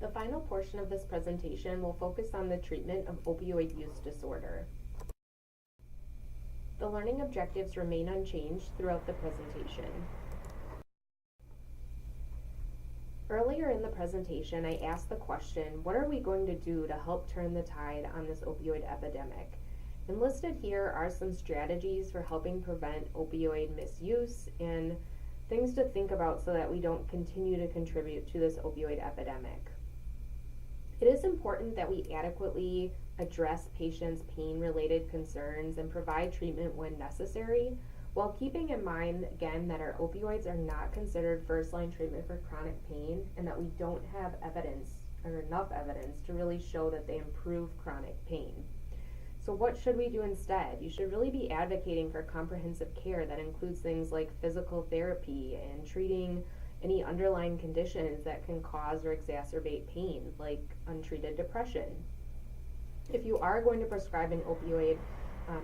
The final portion of this presentation will focus on the treatment of opioid use disorder. The learning objectives remain unchanged throughout the presentation. Earlier in the presentation, I asked the question, what are we going to do to help turn the tide on this opioid epidemic? And listed here are some strategies for helping prevent opioid misuse and things to think about so that we don't continue to contribute to this opioid epidemic. It is important that we adequately address patients' pain-related concerns and provide treatment when necessary, while keeping in mind, again, that our opioids are not considered first-line treatment for chronic pain and that we don't have evidence or enough evidence to really show that they improve chronic pain. So what should we do instead? You should really be advocating for comprehensive care that includes things like physical therapy and treating any underlying conditions that can cause or exacerbate pain, like untreated depression. If you are going to prescribe an opioid,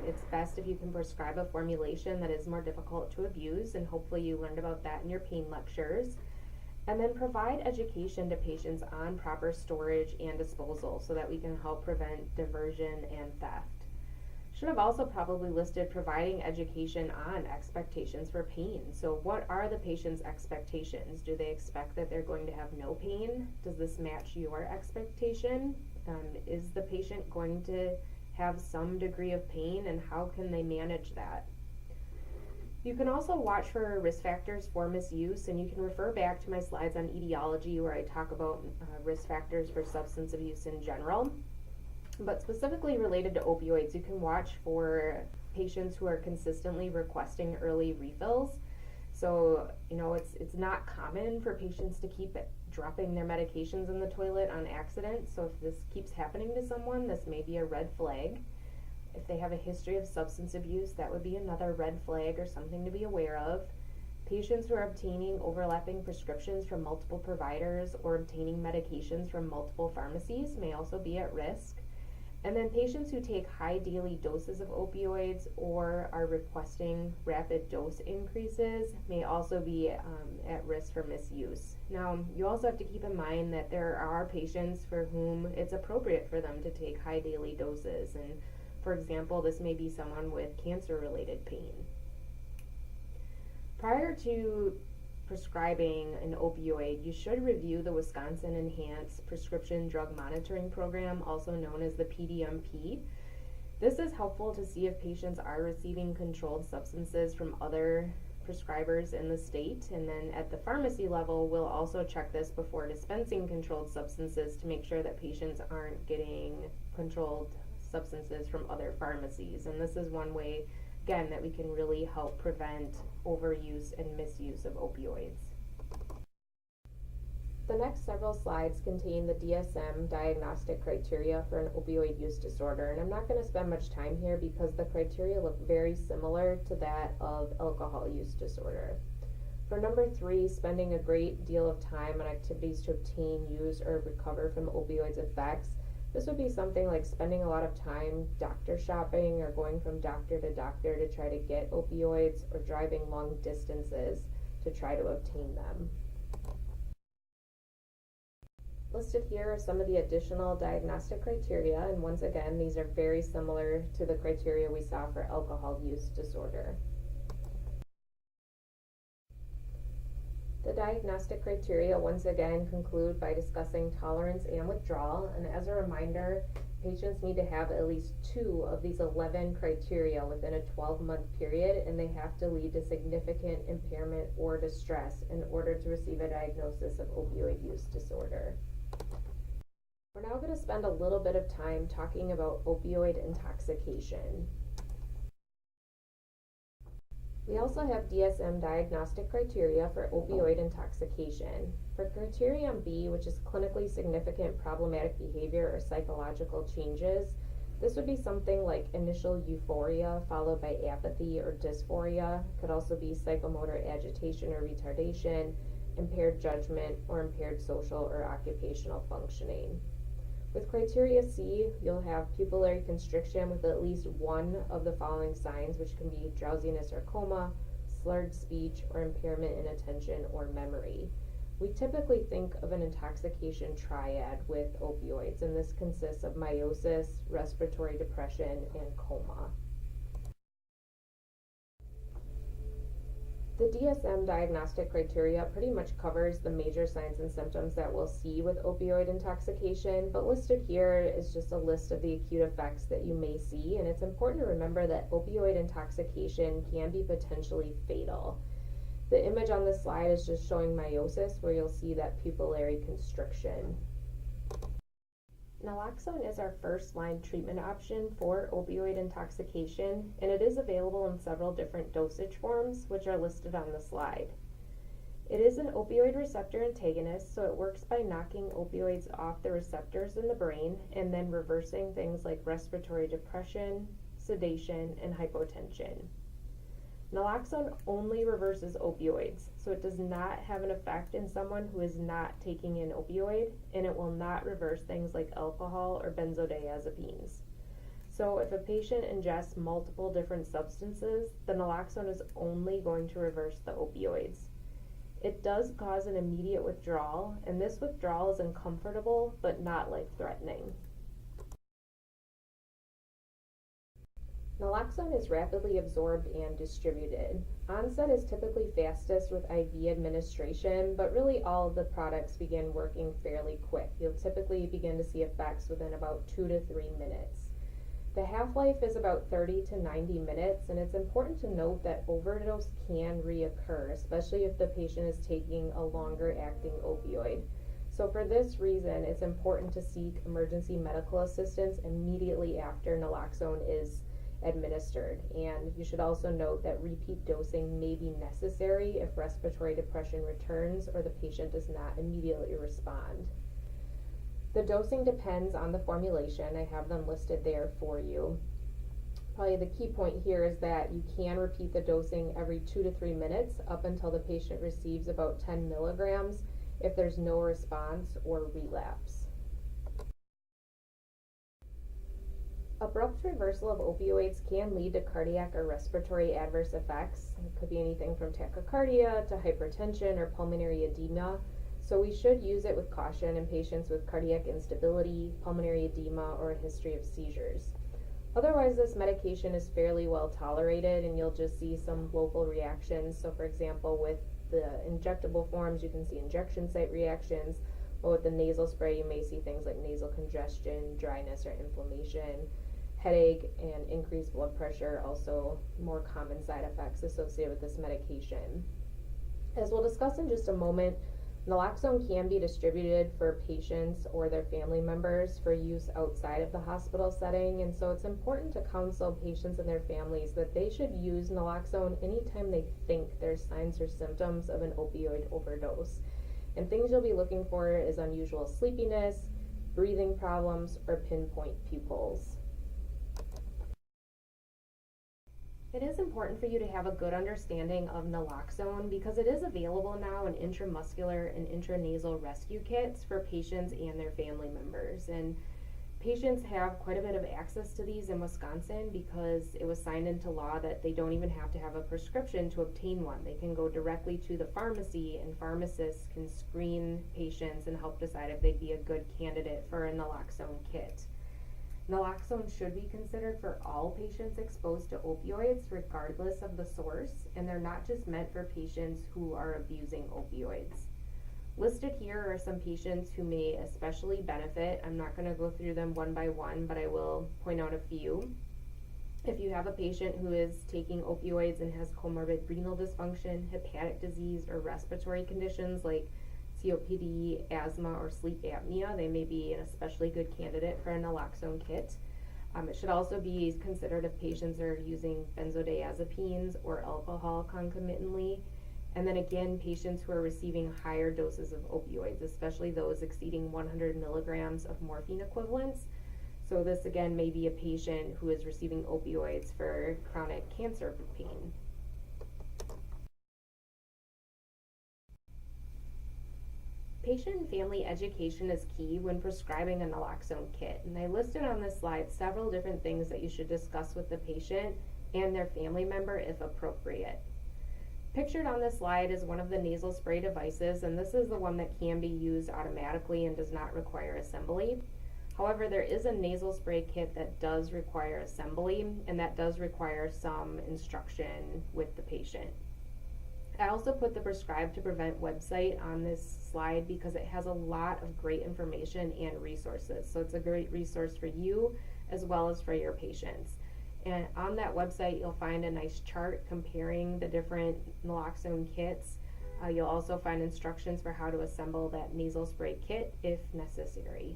it's best if you can prescribe a formulation that is more difficult to abuse, and hopefully you learned about that in your pain lectures. And then provide education to patients on proper storage and disposal so that we can help prevent diversion and theft. Should have also probably listed providing education on expectations for pain. So what are the patient's expectations? Do they expect that they're going to have no pain? Does this match your expectation? Is the patient going to have some degree of pain, and how can they manage that? You can also watch for risk factors for misuse, and you can refer back to my slides on etiology where I talk about risk factors for substance abuse in general. But specifically related to opioids, you can watch for patients who are consistently requesting early refills. So, it's not common for patients to keep dropping their medications in the toilet on accident. So if this keeps happening to someone, this may be a red flag. If they have a history of substance abuse, that would be another red flag or something to be aware of. Patients who are obtaining overlapping prescriptions from multiple providers or obtaining medications from multiple pharmacies may also be at risk. And then patients who take high daily doses of opioids or are requesting rapid dose increases may also be at risk for misuse. Now, you also have to keep in mind that there are patients for whom it's appropriate for them to take high daily doses. And for example, this may be someone with cancer-related pain. Prior to prescribing an opioid, you should review the Wisconsin Enhanced Prescription Drug Monitoring Program, also known as the PDMP. This is helpful to see if patients are receiving controlled substances from other prescribers in the state, and then at the pharmacy level, we'll also check this before dispensing controlled substances to make sure that patients aren't getting controlled substances from other pharmacies. And this is one way, again, that we can really help prevent overuse and misuse of opioids. The next several slides contain the DSM diagnostic criteria for an opioid use disorder, and I'm not going to spend much time here because the criteria look very similar to that of alcohol use disorder. For number 3, spending a great deal of time on activities to obtain, use, or recover from opioids effects, this would be something like spending a lot of time doctor shopping or going from doctor to doctor to try to get opioids, or driving long distances to try to obtain them. Listed here are some of the additional diagnostic criteria, and once again, these are very similar to the criteria we saw for alcohol use disorder. The diagnostic criteria once again conclude by discussing tolerance and withdrawal, and as a reminder, patients need to have at least 2 of these 11 criteria within a 12-month period, and they have to lead to significant impairment or distress in order to receive a diagnosis of opioid use disorder. We're now going to spend a little bit of time talking about opioid intoxication. We also have DSM diagnostic criteria for opioid intoxication. For criterion B, which is clinically significant problematic behavior or psychological changes, this would be something like initial euphoria followed by apathy or dysphoria. It could also be psychomotor agitation or retardation, impaired judgment, or impaired social or occupational functioning. With criteria C, you'll have pupillary constriction with at least one of the following signs, which can be drowsiness or coma, slurred speech, or impairment in attention or memory. We typically think of an intoxication triad with opioids, and this consists of meiosis, respiratory depression, and coma. The DSM diagnostic criteria pretty much covers the major signs and symptoms that we'll see with opioid intoxication, but listed here is just a list of the acute effects that you may see, and it's important to remember that opioid intoxication can be potentially fatal. The image on this slide is just showing meiosis, where you'll see that pupillary constriction. Naloxone is our first-line treatment option for opioid intoxication, and it is available in several different dosage forms, which are listed on the slide. It is an opioid receptor antagonist, so it works by knocking opioids off the receptors in the brain and then reversing things like respiratory depression, sedation, and hypotension. Naloxone only reverses opioids, so it does not have an effect in someone who is not taking an opioid, and it will not reverse things like alcohol or benzodiazepines. So if a patient ingests multiple different substances, the naloxone is only going to reverse the opioids. It does cause an immediate withdrawal, and this withdrawal is uncomfortable but not life-threatening. Naloxone is rapidly absorbed and distributed. Onset is typically fastest with IV administration, but really all of the products begin working fairly quick. You'll typically begin to see effects within about 2 to 3 minutes. The half-life is about 30 to 90 minutes, and it's important to note that overdose can reoccur, especially if the patient is taking a longer-acting opioid. So for this reason, it's important to seek emergency medical assistance immediately after naloxone is administered, and you should also note that repeat dosing may be necessary if respiratory depression returns or the patient does not immediately respond. The dosing depends on the formulation. I have them listed there for you. Probably the key point here is that you can repeat the dosing every 2 to 3 minutes up until the patient receives about 10 milligrams if there's no response or relapse. Abrupt reversal of opioids can lead to cardiac or respiratory adverse effects. It could be anything from tachycardia to hypertension or pulmonary edema. So we should use it with caution in patients with cardiac instability, pulmonary edema, or a history of seizures. Otherwise, this medication is fairly well tolerated, and you'll just see some local reactions. So for example, with the injectable forms, you can see injection site reactions, but with the nasal spray, you may see things like nasal congestion, dryness, or inflammation. Headache and increased blood pressure, also more common side effects associated with this medication. As we'll discuss in just a moment, naloxone can be distributed for patients or their family members for use outside of the hospital setting, and so it's important to counsel patients and their families that they should use naloxone anytime they think there's signs or symptoms of an opioid overdose. And things you'll be looking for is unusual sleepiness, breathing problems, or pinpoint pupils. It is important for you to have a good understanding of naloxone because it is available now in intramuscular and intranasal rescue kits for patients and their family members. And patients have quite a bit of access to these in Wisconsin because it was signed into law that they don't even have to have a prescription to obtain one. They can go directly to the pharmacy, and pharmacists can screen patients and help decide if they'd be a good candidate for a naloxone kit. Naloxone should be considered for all patients exposed to opioids, regardless of the source, and they're not just meant for patients who are abusing opioids. Listed here are some patients who may especially benefit. I'm not going to go through them one by one, but I will point out a few. If you have a patient who is taking opioids and has comorbid renal dysfunction, hepatic disease, or respiratory conditions like COPD, asthma, or sleep apnea, they may be an especially good candidate for a naloxone kit. It should also be considered if patients are using benzodiazepines or alcohol concomitantly. And then again, patients who are receiving higher doses of opioids, especially those exceeding 100 milligrams of morphine equivalents. So this again may be a patient who is receiving opioids for chronic cancer pain. Patient and family education is key when prescribing a naloxone kit, and I listed on this slide several different things that you should discuss with the patient and their family member if appropriate. Pictured on this slide is one of the nasal spray devices, and this is the one that can be used automatically and does not require assembly. However, there is a nasal spray kit that does require assembly, and that does require some instruction with the patient. I also put the Prescribe to Prevent website on this slide because it has a lot of great information and resources. So it's a great resource for you as well as for your patients. And on that website, you'll find a nice chart comparing the different naloxone kits. You'll also find instructions for how to assemble that nasal spray kit if necessary.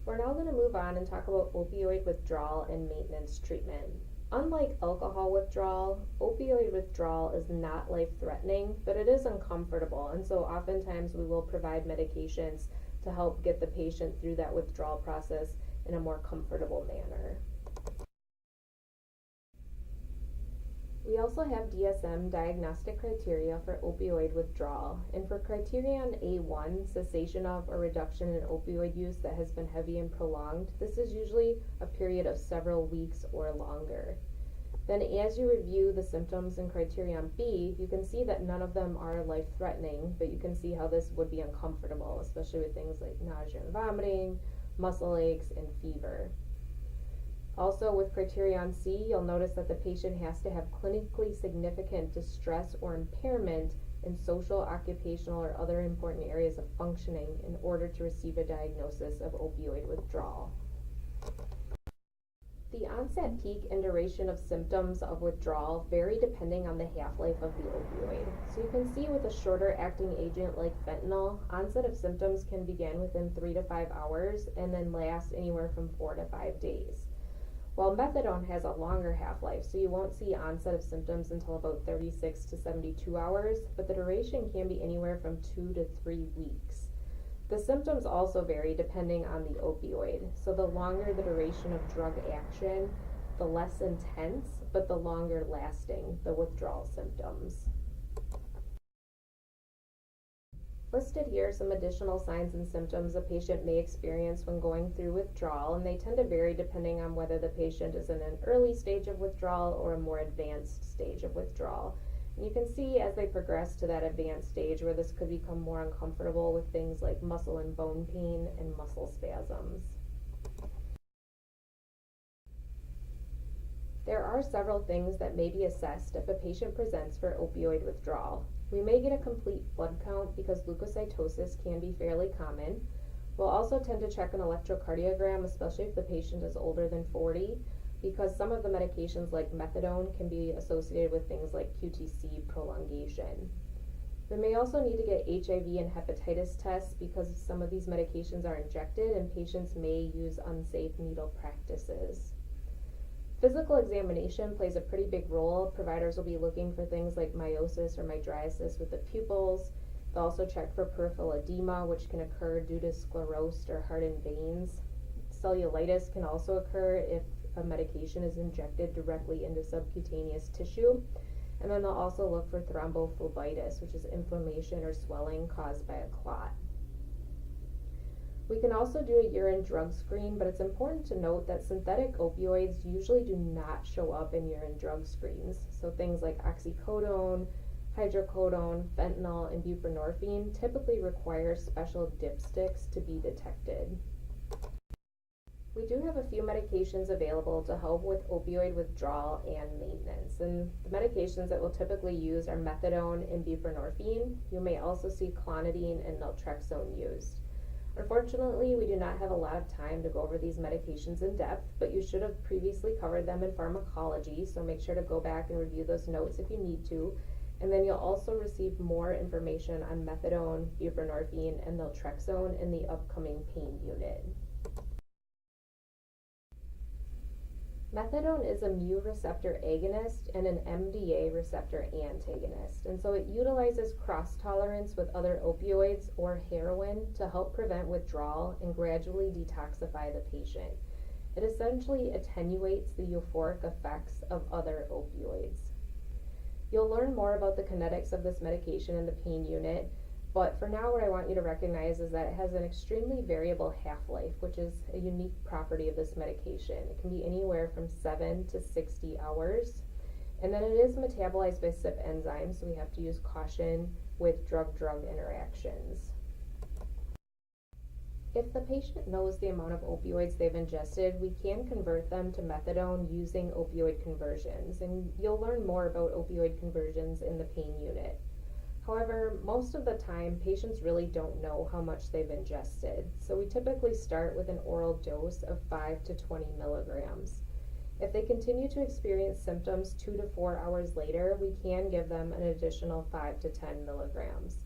We're now going to move on and talk about opioid withdrawal and maintenance treatment. Unlike alcohol withdrawal, opioid withdrawal is not life-threatening, but it is uncomfortable, and so oftentimes we will provide medications to help get the patient through that withdrawal process in a more comfortable manner. We also have DSM diagnostic criteria for opioid withdrawal, and for criterion A1, cessation of or reduction in opioid use that has been heavy and prolonged, this is usually a period of several weeks or longer. Then as you review the symptoms in criterion B, you can see that none of them are life-threatening, but you can see how this would be uncomfortable, especially with things like nausea and vomiting, muscle aches, and fever. Also, with criterion C, you'll notice that the patient has to have clinically significant distress or impairment in social, occupational, or other important areas of functioning in order to receive a diagnosis of opioid withdrawal. The onset, peak, and duration of symptoms of withdrawal vary depending on the half-life of the opioid. So you can see with a shorter acting agent like fentanyl, onset of symptoms can begin within 3 to 5 hours and then last anywhere from 4 to 5 days. While methadone has a longer half-life, so you won't see onset of symptoms until about 36 to 72 hours, but the duration can be anywhere from 2 to 3 weeks. The symptoms also vary depending on the opioid, so the longer the duration of drug action, the less intense, but the longer lasting the withdrawal symptoms. Listed here are some additional signs and symptoms a patient may experience when going through withdrawal, and they tend to vary depending on whether the patient is in an early stage of withdrawal or a more advanced stage of withdrawal. And you can see as they progress to that advanced stage where this could become more uncomfortable with things like muscle and bone pain and muscle spasms. There are several things that may be assessed if a patient presents for opioid withdrawal. We may get a complete blood count because leukocytosis can be fairly common. We'll also tend to check an electrocardiogram, especially if the patient is older than 40, because some of the medications like methadone can be associated with things like QTc prolongation. We may also need to get HIV and hepatitis tests because some of these medications are injected and patients may use unsafe needle practices. Physical examination plays a pretty big role. Providers will be looking for things like miosis or mydriasis with the pupils. They'll also check for peripheral edema, which can occur due to sclerosed or hardened veins. Cellulitis can also occur if a medication is injected directly into subcutaneous tissue. And then they'll also look for thrombophlebitis, which is inflammation or swelling caused by a clot. We can also do a urine drug screen, but it's important to note that synthetic opioids usually do not show up in urine drug screens. So things like oxycodone, hydrocodone, fentanyl, and buprenorphine typically require special dipsticks to be detected. We do have a few medications available to help with opioid withdrawal and maintenance, and the medications that we'll typically use are methadone and buprenorphine. You may also see clonidine and naltrexone used. Unfortunately, we do not have a lot of time to go over these medications in depth, but you should have previously covered them in pharmacology, so make sure to go back and review those notes if you need to. And then you'll also receive more information on methadone, buprenorphine, and naltrexone in the upcoming pain unit. Methadone is a mu receptor agonist and an MDA receptor antagonist, and so it utilizes cross-tolerance with other opioids or heroin to help prevent withdrawal and gradually detoxify the patient. It essentially attenuates the euphoric effects of other opioids. You'll learn more about the kinetics of this medication in the pain unit, but for now what I want you to recognize is that it has an extremely variable half-life, which is a unique property of this medication. It can be anywhere from 7 to 60 hours, And then it is metabolized by CYP enzymes, so we have to use caution with drug-drug interactions. If the patient knows the amount of opioids they've ingested, we can convert them to methadone using opioid conversions, and you'll learn more about opioid conversions in the pain unit. However, most of the time, patients really don't know how much they've ingested, so we typically start with an oral dose of 5 to 20 milligrams. If they continue to experience symptoms 2 to 4 hours later, we can give them an additional 5 to 10 milligrams.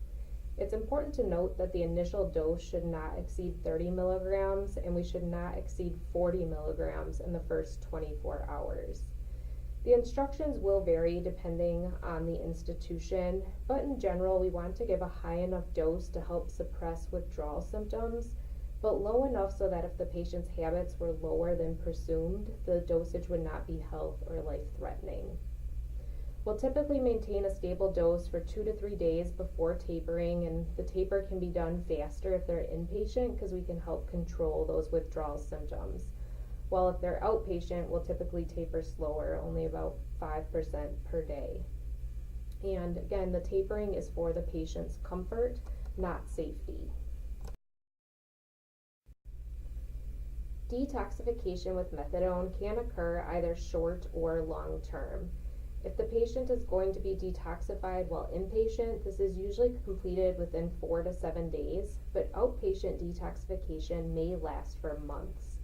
It's important to note that the initial dose should not exceed 30 milligrams, and we should not exceed 40 milligrams in the first 24 hours. The instructions will vary depending on the institution, but in general, we want to give a high enough dose to help suppress withdrawal symptoms, but low enough so that if the patient's habits were lower than presumed, the dosage would not be health or life-threatening. We'll typically maintain a stable dose for 2 to 3 days before tapering, and the taper can be done faster if they're inpatient because we can help control those withdrawal symptoms. While if they're outpatient, we'll typically taper slower, only about 5% per day. And again, the tapering is for the patient's comfort, not safety. Detoxification with methadone can occur either short or long term. If the patient is going to be detoxified while inpatient, this is usually completed within 4 to 7 days, but outpatient detoxification may last for months.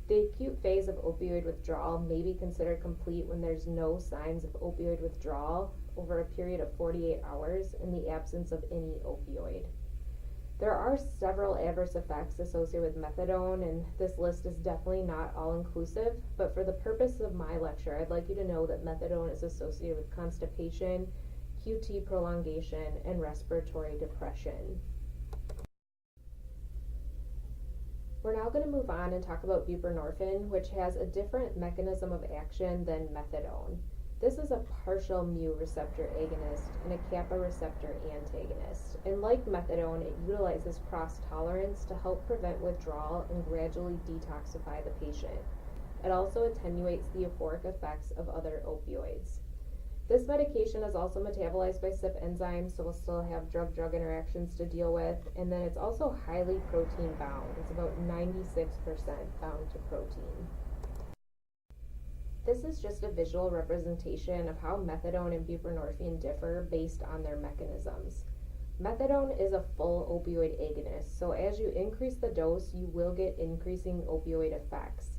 The acute phase of opioid withdrawal may be considered complete when there's no signs of opioid withdrawal over a period of 48 hours in the absence of any opioid. There are several adverse effects associated with methadone, and this list is definitely not all-inclusive, but for the purpose of my lecture, I'd like you to know that methadone is associated with constipation, QT prolongation, and respiratory depression. We're now going to move on and talk about buprenorphine, which has a different mechanism of action than methadone. This is a partial mu receptor agonist and a kappa receptor antagonist. And like methadone, it utilizes cross-tolerance to help prevent withdrawal and gradually detoxify the patient. It also attenuates the euphoric effects of other opioids. This medication is also metabolized by CYP enzymes, so we'll still have drug-drug interactions to deal with. And then it's also highly protein bound. It's about 96% bound to protein. This is just a visual representation of how methadone and buprenorphine differ based on their mechanisms. Methadone is a full opioid agonist, so as you increase the dose, you will get increasing opioid effects.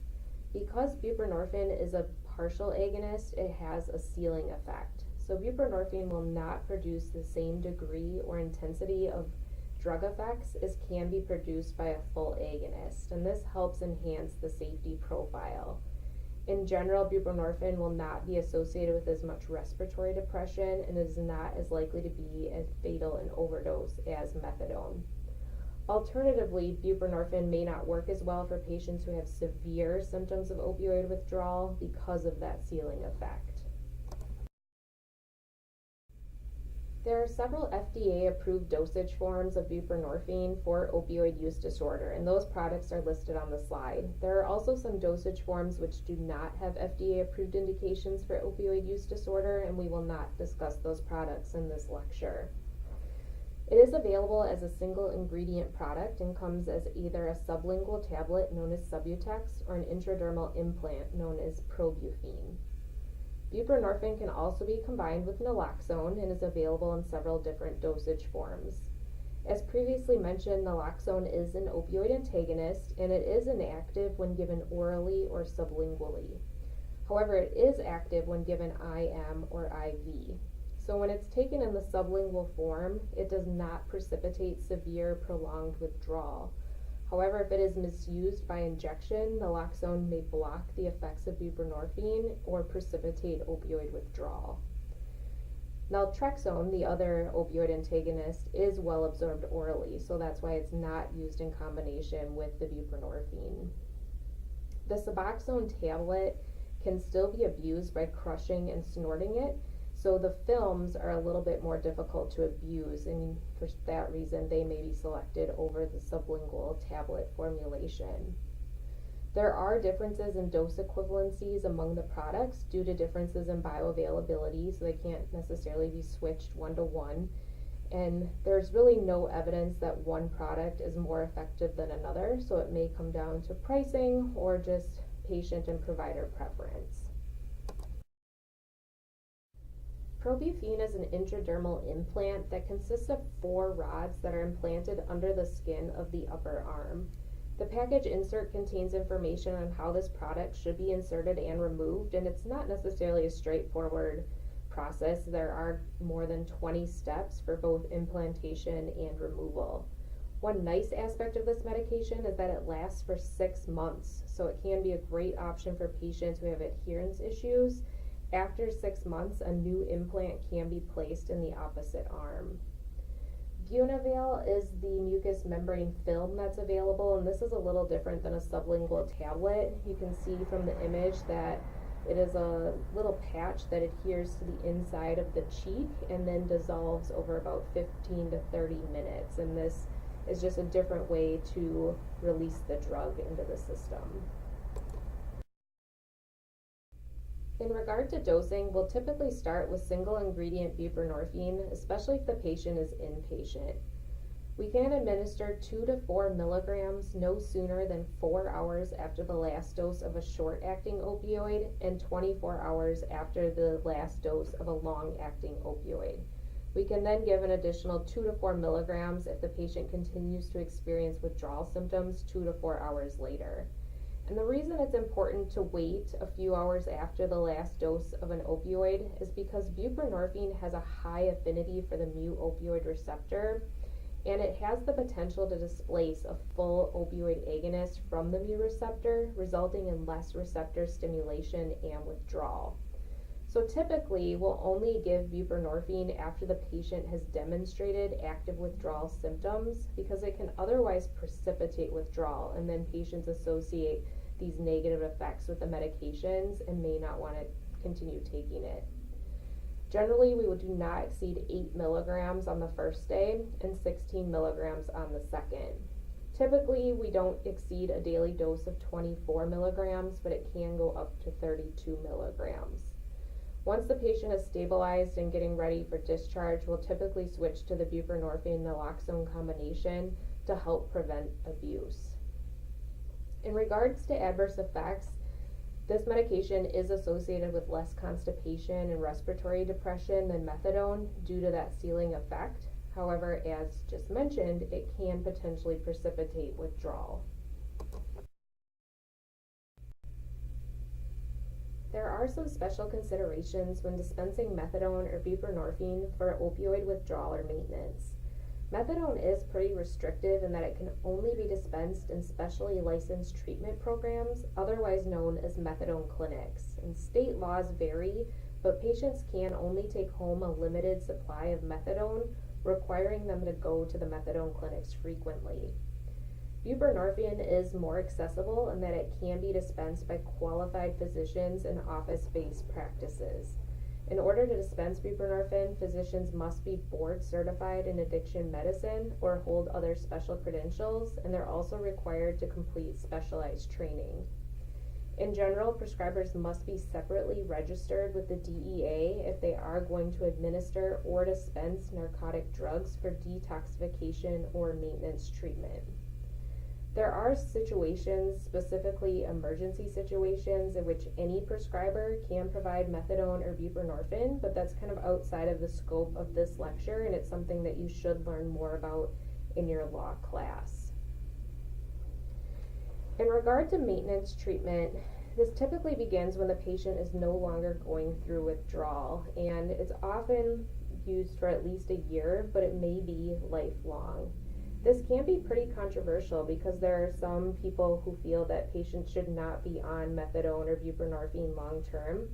Because buprenorphine is a partial agonist, it has a ceiling effect. So buprenorphine will not produce the same degree or intensity of drug effects as can be produced by a full agonist, and this helps enhance the safety profile. In general, buprenorphine will not be associated with as much respiratory depression and is not as likely to be as fatal an overdose as methadone. Alternatively, buprenorphine may not work as well for patients who have severe symptoms of opioid withdrawal because of that ceiling effect. There are several FDA-approved dosage forms of buprenorphine for opioid use disorder, and those products are listed on the slide. There are also some dosage forms which do not have FDA-approved indications for opioid use disorder, and we will not discuss those products in this lecture. It is available as a single ingredient product and comes as either a sublingual tablet known as Subutex or an intradermal implant known as Probufene. Buprenorphine can also be combined with naloxone and is available in several different dosage forms. As previously mentioned, naloxone is an opioid antagonist and it is inactive when given orally or sublingually. However, it is active when given IM or IV. So when it's taken in the sublingual form, it does not precipitate severe prolonged withdrawal. However, if it is misused by injection, naloxone may block the effects of buprenorphine or precipitate opioid withdrawal. Naltrexone, the other opioid antagonist, is well absorbed orally, so that's why it's not used in combination with the buprenorphine. The Suboxone tablet can still be abused by crushing and snorting it, so the films are a little bit more difficult to abuse, and for that reason they may be selected over the sublingual tablet formulation. There are differences in dose equivalencies among the products due to differences in bioavailability, so they can't necessarily be switched one to one. And there's really no evidence that one product is more effective than another, so it may come down to pricing or just patient and provider preference. Probufene is an intradermal implant that consists of 4 rods that are implanted under the skin of the upper arm. The package insert contains information on how this product should be inserted and removed, and it's not necessarily a straightforward process. There are more than 20 steps for both implantation and removal. One nice aspect of this medication is that it lasts for 6 months, so it can be a great option for patients who have adherence issues. After 6 months, a new implant can be placed in the opposite arm. Bunavail is the mucous membrane film that's available, and this is a little different than a sublingual tablet. You can see from the image that it is a little patch that adheres to the inside of the cheek and then dissolves over about 15 to 30 minutes, and this is just a different way to release the drug into the system. In regard to dosing, we'll typically start with single ingredient buprenorphine, especially if the patient is inpatient. We can administer 2 to 4 milligrams no sooner than 4 hours after the last dose of a short-acting opioid and 24 hours after the last dose of a long-acting opioid. We can then give an additional 2 to 4 milligrams if the patient continues to experience withdrawal symptoms 2 to 4 hours later. And the reason it's important to wait a few hours after the last dose of an opioid is because buprenorphine has a high affinity for the mu opioid receptor, and it has the potential to displace a full opioid agonist from the mu receptor, resulting in less receptor stimulation and withdrawal. So typically, we'll only give buprenorphine after the patient has demonstrated active withdrawal symptoms because it can otherwise precipitate withdrawal, and then patients associate these negative effects with the medications and may not want to continue taking it. Generally, we do not exceed 8 milligrams on the first day and 16 milligrams on the second. Typically, we don't exceed a daily dose of 24 milligrams, but it can go up to 32 milligrams. Once the patient is stabilized and getting ready for discharge, we'll typically switch to the buprenorphine naloxone combination to help prevent abuse. In regards to adverse effects, this medication is associated with less constipation and respiratory depression than methadone due to that ceiling effect. However, as just mentioned, it can potentially precipitate withdrawal. There are some special considerations when dispensing methadone or buprenorphine for opioid withdrawal or maintenance. Methadone is pretty restrictive in that it can only be dispensed in specially licensed treatment programs, otherwise known as methadone clinics. And state laws vary, but patients can only take home a limited supply of methadone, requiring them to go to the methadone clinics frequently. Buprenorphine is more accessible in that it can be dispensed by qualified physicians in office-based practices. In order to dispense buprenorphine, physicians must be board certified in addiction medicine or hold other special credentials, and they're also required to complete specialized training. In general, prescribers must be separately registered with the DEA if they are going to administer or dispense narcotic drugs for detoxification or maintenance treatment. There are situations, specifically emergency situations, in which any prescriber can provide methadone or buprenorphine, but that's kind of outside of the scope of this lecture, and it's something that you should learn more about in your law class. In regard to maintenance treatment, this typically begins when the patient is no longer going through withdrawal, and it's often used for at least a year, but it may be lifelong. This can be pretty controversial because there are some people who feel that patients should not be on methadone or buprenorphine long term,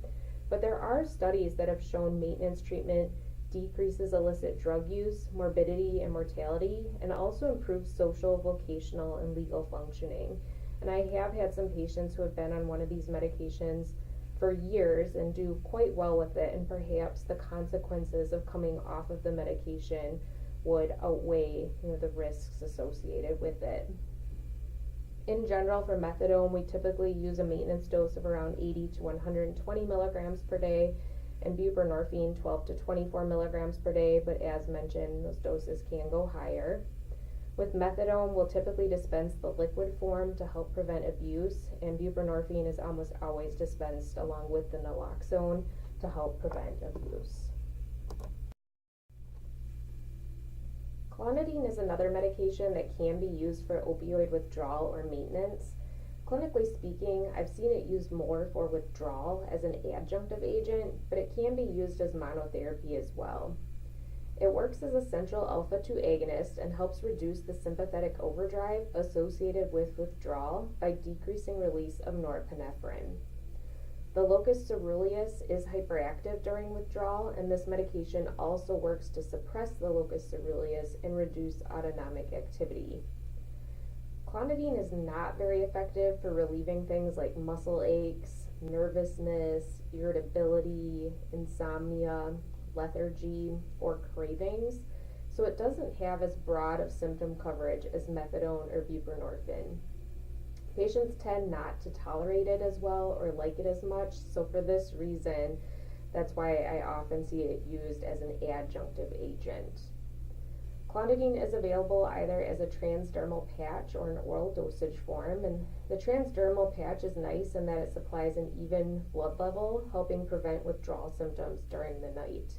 but there are studies that have shown maintenance treatment decreases illicit drug use, morbidity, and mortality, and also improves social, vocational, and legal functioning. And I have had some patients who have been on one of these medications for years and do quite well with it, and perhaps the consequences of coming off of the medication would outweigh the risks associated with it. In general, for methadone, we typically use a maintenance dose of around 80 to 120 milligrams per day, and buprenorphine 12 to 24 milligrams per day, but as mentioned, those doses can go higher. With methadone, we'll typically dispense the liquid form to help prevent abuse, and buprenorphine is almost always dispensed along with the naloxone to help prevent abuse. Clonidine is another medication that can be used for opioid withdrawal or maintenance. Clinically speaking, I've seen it used more for withdrawal as an adjunctive agent, but it can be used as monotherapy as well. It works as a central alpha-2 agonist and helps reduce the sympathetic overdrive associated with withdrawal by decreasing release of norepinephrine. The locus coeruleus is hyperactive during withdrawal, and this medication also works to suppress the locus coeruleus and reduce autonomic activity. Clonidine is not very effective for relieving things like muscle aches, nervousness, irritability, insomnia, lethargy, or cravings, so it doesn't have as broad of symptom coverage as methadone or buprenorphine. Patients tend not to tolerate it as well or like it as much, so for this reason, that's why I often see it used as an adjunctive agent. Clonidine is available either as a transdermal patch or an oral dosage form, and the transdermal patch is nice in that it supplies an even blood level, helping prevent withdrawal symptoms during the night.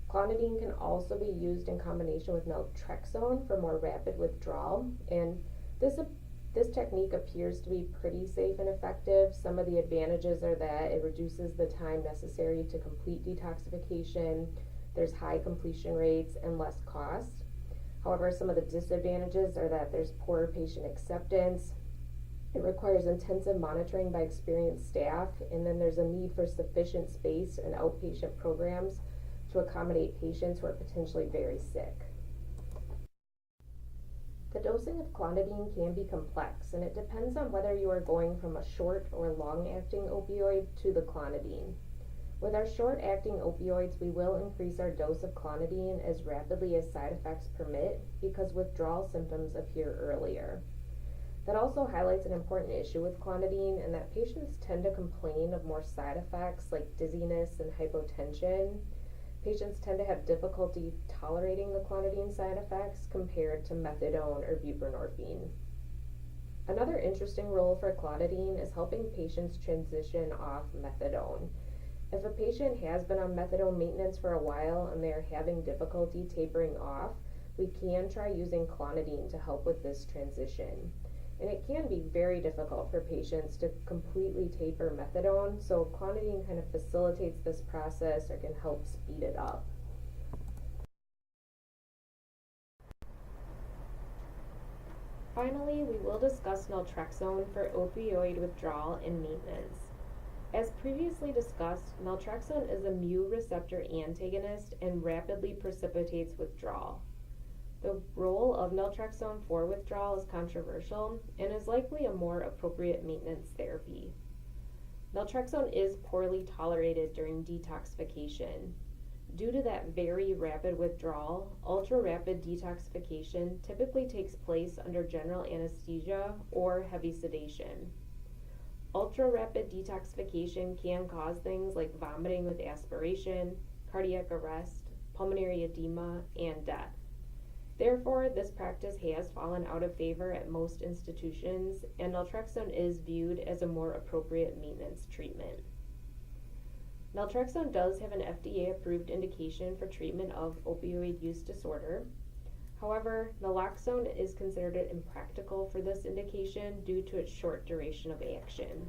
Clonidine can also be used in combination with naltrexone for more rapid withdrawal, and this technique appears to be pretty safe and effective. Some of the advantages are that it reduces the time necessary to complete detoxification, there's high completion rates, and less cost. However, some of the disadvantages are that there's poor patient acceptance, it requires intensive monitoring by experienced staff, and then there's a need for sufficient space and outpatient programs to accommodate patients who are potentially very sick. The dosing of clonidine can be complex, and it depends on whether you are going from a short or long-acting opioid to the clonidine. With our short-acting opioids, we will increase our dose of clonidine as rapidly as side effects permit because withdrawal symptoms appear earlier. That also highlights an important issue with clonidine in that patients tend to complain of more side effects like dizziness and hypotension. Patients tend to have difficulty tolerating the clonidine side effects compared to methadone or buprenorphine. Another interesting role for clonidine is helping patients transition off methadone. If a patient has been on methadone maintenance for a while and they are having difficulty tapering off, we can try using clonidine to help with this transition. And it can be very difficult for patients to completely taper methadone, so clonidine kind of facilitates this process or can help speed it up. Finally, we will discuss naltrexone for opioid withdrawal and maintenance. As previously discussed, naltrexone is a mu receptor antagonist and rapidly precipitates withdrawal. The role of naltrexone for withdrawal is controversial and is likely a more appropriate maintenance therapy. Naltrexone is poorly tolerated during detoxification. Due to that very rapid withdrawal, ultra-rapid detoxification typically takes place under general anesthesia or heavy sedation. Ultra-rapid detoxification can cause things like vomiting with aspiration, cardiac arrest, pulmonary edema, and death. Therefore, this practice has fallen out of favor at most institutions, and naltrexone is viewed as a more appropriate maintenance treatment. Naltrexone does have an FDA-approved indication for treatment of opioid use disorder. However, naloxone is considered impractical for this indication due to its short duration of action.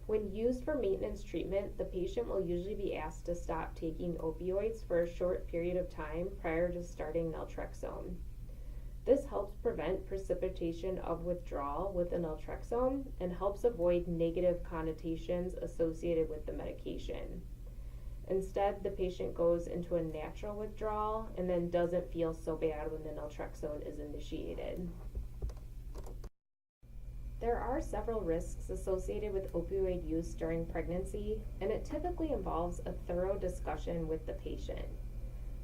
When used for maintenance treatment, the patient will usually be asked to stop taking opioids for a short period of time prior to starting naltrexone. This helps prevent precipitation of withdrawal with the naltrexone and helps avoid negative connotations associated with the medication. Instead, the patient goes into a natural withdrawal and then doesn't feel so bad when the naltrexone is initiated. There are several risks associated with opioid use during pregnancy, and it typically involves a thorough discussion with the patient.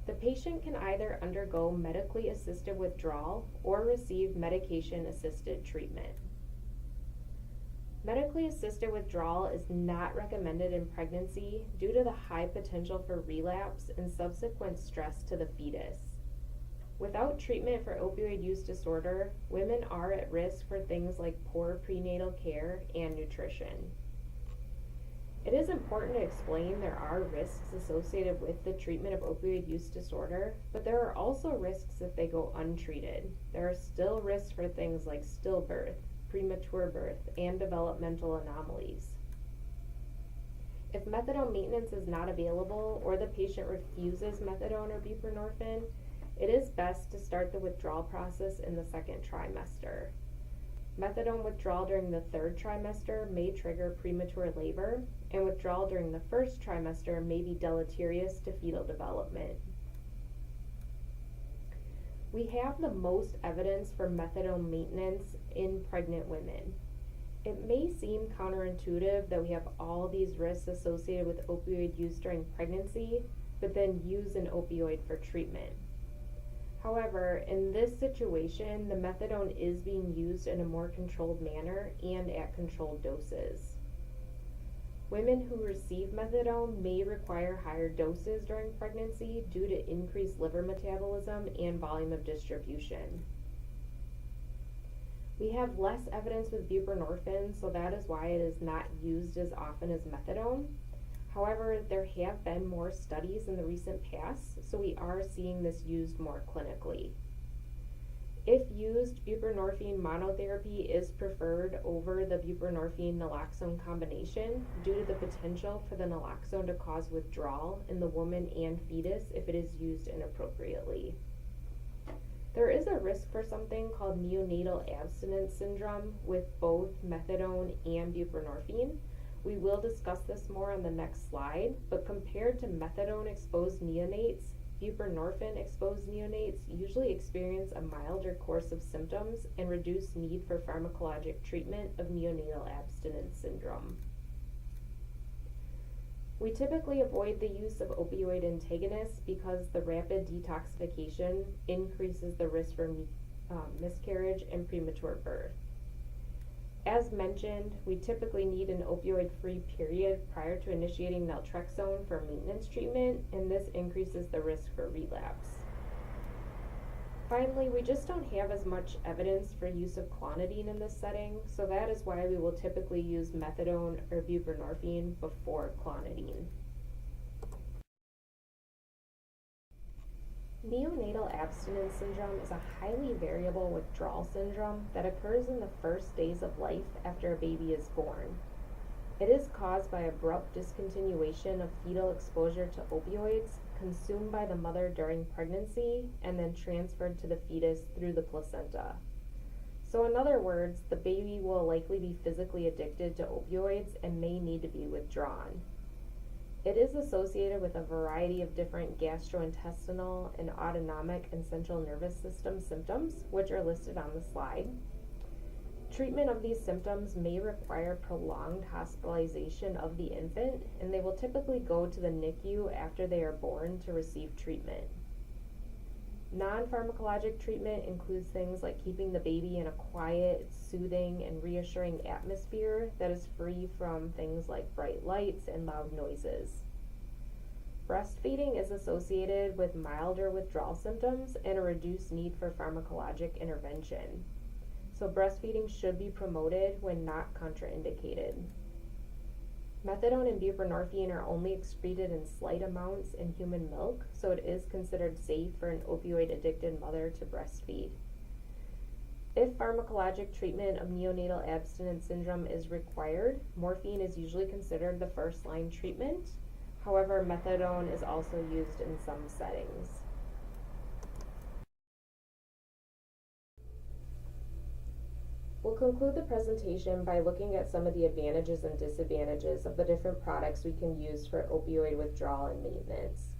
The patient can either undergo medically assisted withdrawal or receive medication assisted treatment. Medically assisted withdrawal is not recommended in pregnancy due to the high potential for relapse and subsequent stress to the fetus. Without treatment for opioid use disorder, women are at risk for things like poor prenatal care and nutrition. It is important to explain there are risks associated with the treatment of opioid use disorder, but there are also risks if they go untreated. There are still risks for things like stillbirth, premature birth, and developmental anomalies. If methadone maintenance is not available or the patient refuses methadone or buprenorphine, it is best to start the withdrawal process in the second trimester. Methadone withdrawal during the third trimester may trigger premature labor, and withdrawal during the first trimester may be deleterious to fetal development. We have the most evidence for methadone maintenance in pregnant women. It may seem counterintuitive that we have all these risks associated with opioid use during pregnancy, but then use an opioid for treatment. However, in this situation, the methadone is being used in a more controlled manner and at controlled doses. Women who receive methadone may require higher doses during pregnancy due to increased liver metabolism and volume of distribution. We have less evidence with buprenorphine, so that is why it is not used as often as methadone. However, there have been more studies in the recent past, so we are seeing this used more clinically. If used, buprenorphine monotherapy is preferred over the buprenorphine-naloxone combination due to the potential for the naloxone to cause withdrawal in the woman and fetus if it is used inappropriately. There is a risk for something called neonatal abstinence syndrome with both methadone and buprenorphine. We will discuss this more on the next slide, but compared to methadone-exposed neonates, buprenorphine-exposed neonates usually experience a milder course of symptoms and reduced need for pharmacologic treatment of neonatal abstinence syndrome. We typically avoid the use of opioid antagonists because the rapid detoxification increases the risk for miscarriage and premature birth. As mentioned, we typically need an opioid-free period prior to initiating naltrexone for maintenance treatment, and this increases the risk for relapse. Finally, we just don't have as much evidence for use of clonidine in this setting, so that is why we will typically use methadone or buprenorphine before clonidine. Neonatal abstinence syndrome is a highly variable withdrawal syndrome that occurs in the first days of life after a baby is born. It is caused by abrupt discontinuation of fetal exposure to opioids consumed by the mother during pregnancy and then transferred to the fetus through the placenta. So in other words, the baby will likely be physically addicted to opioids and may need to be withdrawn. It is associated with a variety of different gastrointestinal and autonomic and central nervous system symptoms, which are listed on the slide. Treatment of these symptoms may require prolonged hospitalization of the infant, and they will typically go to the NICU after they are born to receive treatment. Non-pharmacologic treatment includes things like keeping the baby in a quiet, soothing, and reassuring atmosphere that is free from things like bright lights and loud noises. Breastfeeding is associated with milder withdrawal symptoms and a reduced need for pharmacologic intervention. So breastfeeding should be promoted when not contraindicated. Methadone and buprenorphine are only excreted in slight amounts in human milk, so it is considered safe for an opioid-addicted mother to breastfeed. If pharmacologic treatment of neonatal abstinence syndrome is required, morphine is usually considered the first-line treatment. However, methadone is also used in some settings. We'll conclude the presentation by looking at some of the advantages and disadvantages of the different products we can use for opioid withdrawal and maintenance.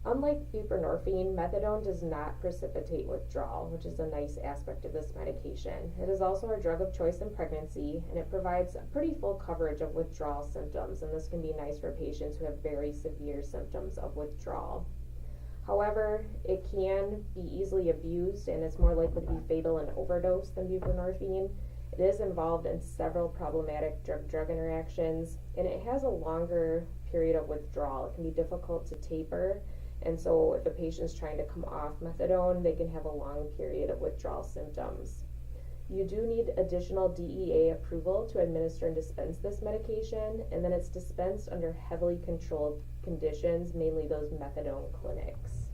Unlike buprenorphine, methadone does not precipitate withdrawal, which is a nice aspect of this medication. It is also our drug of choice in pregnancy, and it provides a pretty full coverage of withdrawal symptoms, and this can be nice for patients who have very severe symptoms of withdrawal. However, it can be easily abused and is more likely to be fatal in overdose than buprenorphine. It is involved in several problematic drug-drug interactions, and it has a longer period of withdrawal. It can be difficult to taper, and so if a patient is trying to come off methadone, they can have a long period of withdrawal symptoms. You do need additional DEA approval to administer and dispense this medication, and then it's dispensed under heavily controlled conditions, mainly those methadone clinics.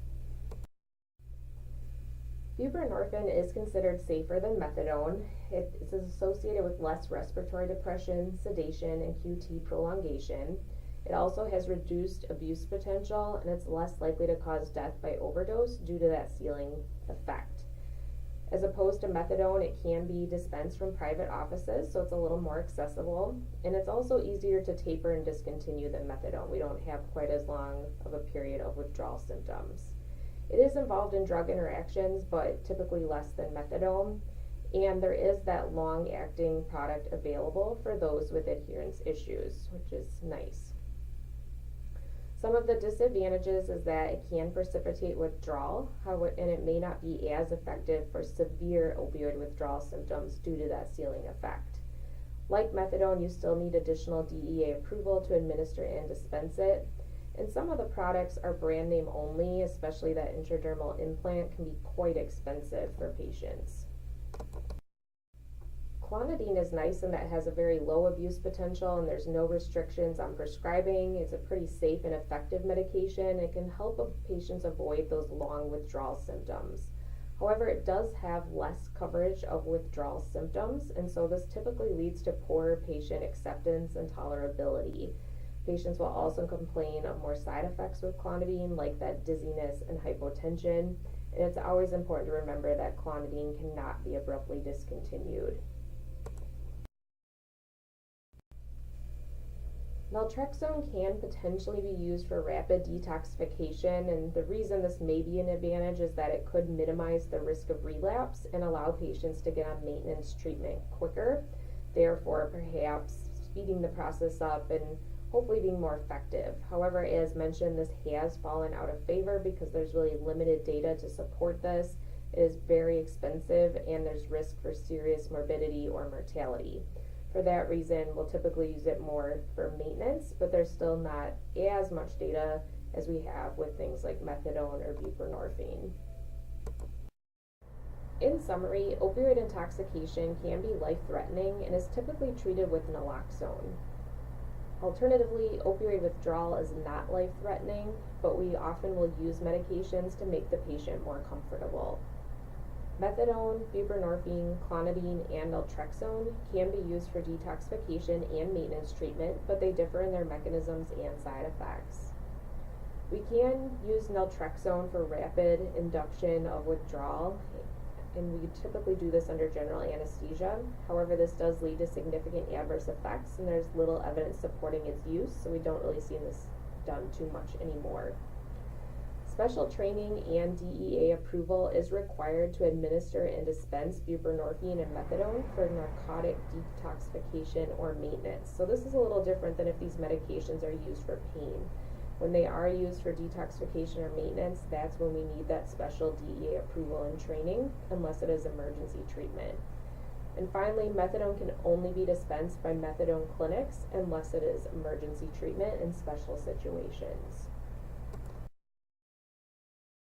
Buprenorphine is considered safer than methadone. It is associated with less respiratory depression, sedation, and QT prolongation. It also has reduced abuse potential, and it's less likely to cause death by overdose due to that ceiling effect. As opposed to methadone, it can be dispensed from private offices, so it's a little more accessible, and it's also easier to taper and discontinue than methadone. We don't have quite as long of a period of withdrawal symptoms. It is involved in drug interactions, but typically less than methadone, and there is that long-acting product available for those with adherence issues, which is nice. Some of the disadvantages is that it can precipitate withdrawal, and it may not be as effective for severe opioid withdrawal symptoms due to that ceiling effect. Like methadone, you still need additional DEA approval to administer and dispense it, and some of the products are brand name only, especially that intradermal implant can be quite expensive for patients. Clonidine is nice in that it has a very low abuse potential and there's no restrictions on prescribing. It's a pretty safe and effective medication. It can help patients avoid those long withdrawal symptoms. However, it does have less coverage of withdrawal symptoms, and so this typically leads to poor patient acceptance and tolerability. Patients will also complain of more side effects with clonidine, like that dizziness and hypotension, and it's always important to remember that clonidine cannot be abruptly discontinued. Naltrexone can potentially be used for rapid detoxification, and the reason this may be an advantage is that it could minimize the risk of relapse and allow patients to get on maintenance treatment quicker, therefore perhaps speeding the process up and hopefully being more effective. However, as mentioned, this has fallen out of favor because there's really limited data to support this. It is very expensive and there's risk for serious morbidity or mortality. For that reason, we'll typically use it more for maintenance, but there's still not as much data as we have with things like methadone or buprenorphine. In summary, opioid intoxication can be life-threatening and is typically treated with naloxone. Alternatively, opioid withdrawal is not life-threatening, but we often will use medications to make the patient more comfortable. Methadone, buprenorphine, clonidine, and naltrexone can be used for detoxification and maintenance treatment, but they differ in their mechanisms and side effects. We can use naltrexone for rapid induction of withdrawal, and we typically do this under general anesthesia. However, this does lead to significant adverse effects, and there's little evidence supporting its use, so we don't really see this done too much anymore. Special training and DEA approval is required to administer and dispense buprenorphine and methadone for narcotic detoxification or maintenance. So this is a little different than if these medications are used for pain. When they are used for detoxification or maintenance, that's when we need that special DEA approval and training, unless it is emergency treatment. And finally, methadone can only be dispensed by methadone clinics unless it is emergency treatment in special situations.